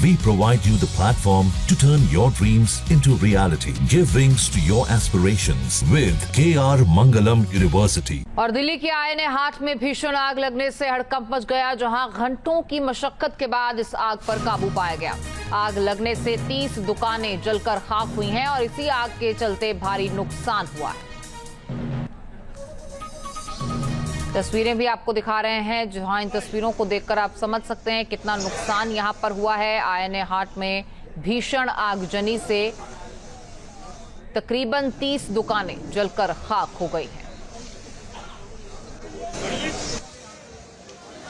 We provide you the platform to turn your dreams into reality. Give wings to your aspirations with KR Mangalam University. और दिल्ली के INA हाट में भीषण आग लगने से हड़कंप मच गया, जहां घंटों की मशक्कत के बाद इस आग पर काबू पाया गया। आग लगने से 30 दुकानें जलकर खाक हुई हैं और इसी आग के चलते भारी नुकसान हुआ है। तस्वीरें भी आपको दिखा रहे हैं, जहां इन तस्वीरों को देखकर आप समझ सकते हैं कितना नुकसान यहां पर हुआ है। आईएनए हाट में भीषण आगजनी से तकरीबन 30 दुकानें जलकर खाक हो गई हैं।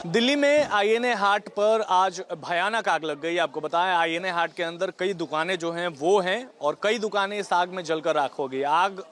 दिल्ली में आईएनए हाट पर आज भयानक आग लग गई। आपको बताएं, आईएनए हाट के अंदर कई दुकानें जो हैं वो हैं और कई दुकानें इस आग में जलकर राख हो गई। आग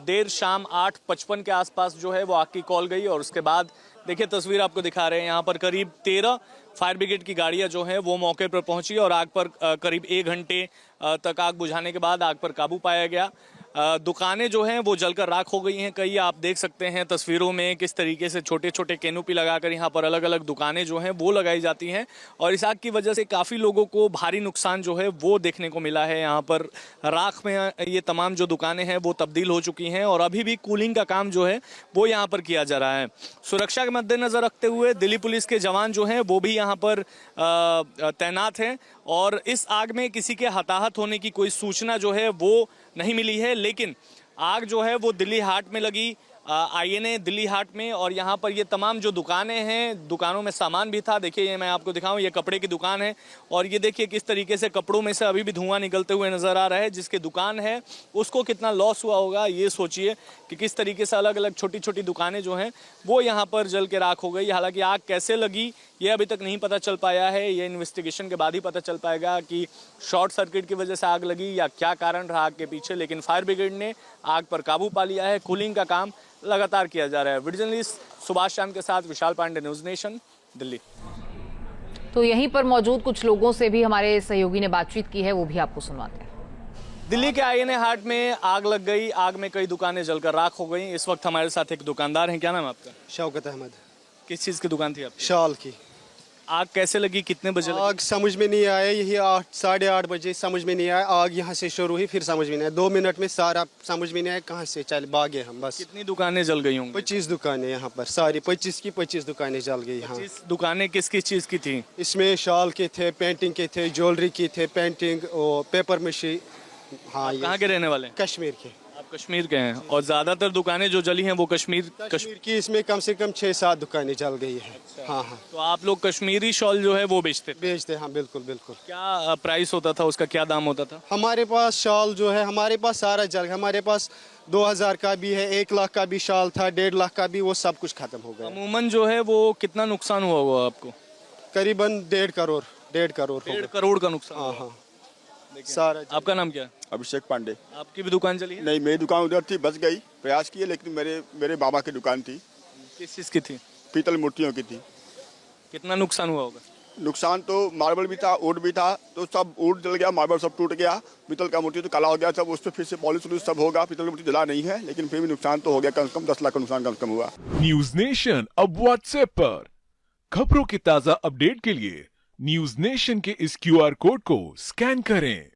देर शाम 8:55 के आसपास जो है वो आग की कॉल गई और उसके बाद देखिए तस्वीर आपको दिखा रहे हैं, यहाँ पर करीब 13 फायर ब्रिगेड की गाड़ियां जो हैं वो मौके पर पहुंची और आग पर करीब 1 घंटे तक आग बुझाने के बाद आग पर काबू पाया गया। दुकानें जो हैं वो जलकर राख हो गई हैं। कई आप देख सकते हैं तस्वीरों में किस तरीके से छोटे छोटे कैनोपी लगाकर यहाँ पर अलग अलग दुकानें जो हैं वो लगाई जाती हैं और इस आग की वजह से काफ़ी लोगों को भारी नुकसान जो है वो देखने को मिला है। यहाँ पर राख में ये तमाम जो दुकानें हैं वो तब्दील हो चुकी हैं और अभी भी कूलिंग का काम जो है वो यहाँ पर किया जा रहा है। सुरक्षा के मद्देनजर रखते हुए दिल्ली पुलिस के जवान जो हैं वो भी यहाँ पर तैनात हैं और इस आग में किसी के हताहत होने की कोई सूचना जो है वो नहीं मिली है। लेकिन आग जो है वो दिल्ली हाट में लगी, आईएनए दिल्ली हाट में, और यहाँ पर ये तमाम जो दुकानें हैं, दुकानों में सामान भी था। देखिए ये मैं आपको दिखाऊं, ये कपड़े की दुकान है और ये देखिए किस तरीके से कपड़ों में से अभी भी धुआं निकलते हुए नजर आ रहा है। जिसकी दुकान है उसको कितना लॉस हुआ होगा ये सोचिए कि किस तरीके से अलग अलग छोटी छोटी दुकानें जो हैं वो यहाँ पर जल के राख हो गई। हालांकि आग कैसे लगी ये अभी तक नहीं पता चल पाया है, ये इन्वेस्टिगेशन के बाद ही पता चल पाएगा कि शॉर्ट सर्किट की वजह से आग लगी या क्या कारण रहा आग के पीछे। लेकिन फायर ब्रिगेड ने आग पर काबू पा लिया है, कूलिंग का काम लगातार किया जा रहा है। वीडियो जर्नलिस्ट सुभाष चांद के साथ विशाल पांडे, न्यूज़ नेशन, दिल्ली। तो यहीं पर मौजूद कुछ लोगों से भी हमारे सहयोगी ने बातचीत की है, वो भी आपको सुनवाते हैं। दिल्ली के आईएनए हाट में आग लग गई, आग में कई दुकानें जलकर राख हो गई। इस वक्त हमारे साथ एक दुकानदार हैं, क्या नाम है आपका? शौकत अहमद। किस चीज़ की दुकान थी आपकी? शाल की। आग कैसे लगी, कितने बजे लगी? आग समझ में नहीं आया, यही 8-8:30 बजे समझ में नहीं आया। आग यहाँ से शुरू हुई, फिर समझ में नहीं आया। 2 मिनट में सारा समझ में नहीं आया कहाँ से चल भागे हम बस। कितनी दुकानें जल गई होंगी? 25 दुकानें यहाँ पर, सारी 25 की 25 दुकानें जल गई यहाँ। 25 दुकानें किस किस चीज़ की थी? इसमें शाल के थे, पेंटिंग के थे, ज्वेलरी की थे, पेंटिंग और पेपर मशीन। हाँ, कहाँ के रहने वाले हैं? कश्मीर के। आप कश्मीर के हैं और ज्यादातर दुकानें जो जली हैं वो कश्मीर की। इसमें कम से कम 6-7 दुकानें जल गई है। अच्छा। हाँ हाँ। तो आप लोग कश्मीरी शॉल जो है वो बेचते? हाँ बिल्कुल बिल्कुल। क्या प्राइस होता था उसका, क्या दाम होता था? हमारे पास शॉल जो है, हमारे पास सारा जल, हमारे पास 2000 का भी है, 1 लाख का भी शॉल था, 1.5 लाख का भी, वो सब कुछ खत्म हो गया। अमूमन जो है वो कितना नुकसान हुआ होगा आपको? करीबन 1.5 करोड़। 1.5 करोड़ का नुकसान। हाँ हाँ सारा। आपका नाम क्या है? अभिषेक पांडे। आपकी भी दुकान चली है? नहीं, मेरी दुकान उधर थी, बच गई, प्रयास किए, लेकिन मेरे बाबा की दुकान थी। किस चीज़ की थी? पीतल मूर्तियों की थी। कितना नुकसान हुआ होगा? नुकसान तो मार्बल भी था, वुड भी था, तो सब वुड जल गया, मार्बल सब टूट गया, पीतल का मूर्ति तो काला हो गया सब। उस पर फिर से पॉलिश सब होगा। पीतल की मूर्ति जला नहीं है, लेकिन फिर भी नुकसान तो हो गया। कम से कम 10 लाख का नुकसान कम से कम हुआ। न्यूज़ नेशन अब व्हाट्सएप पर खबरों की ताज़ा अपडेट के लिए न्यूज़ नेशन के इस QR कोड को स्कैन करें।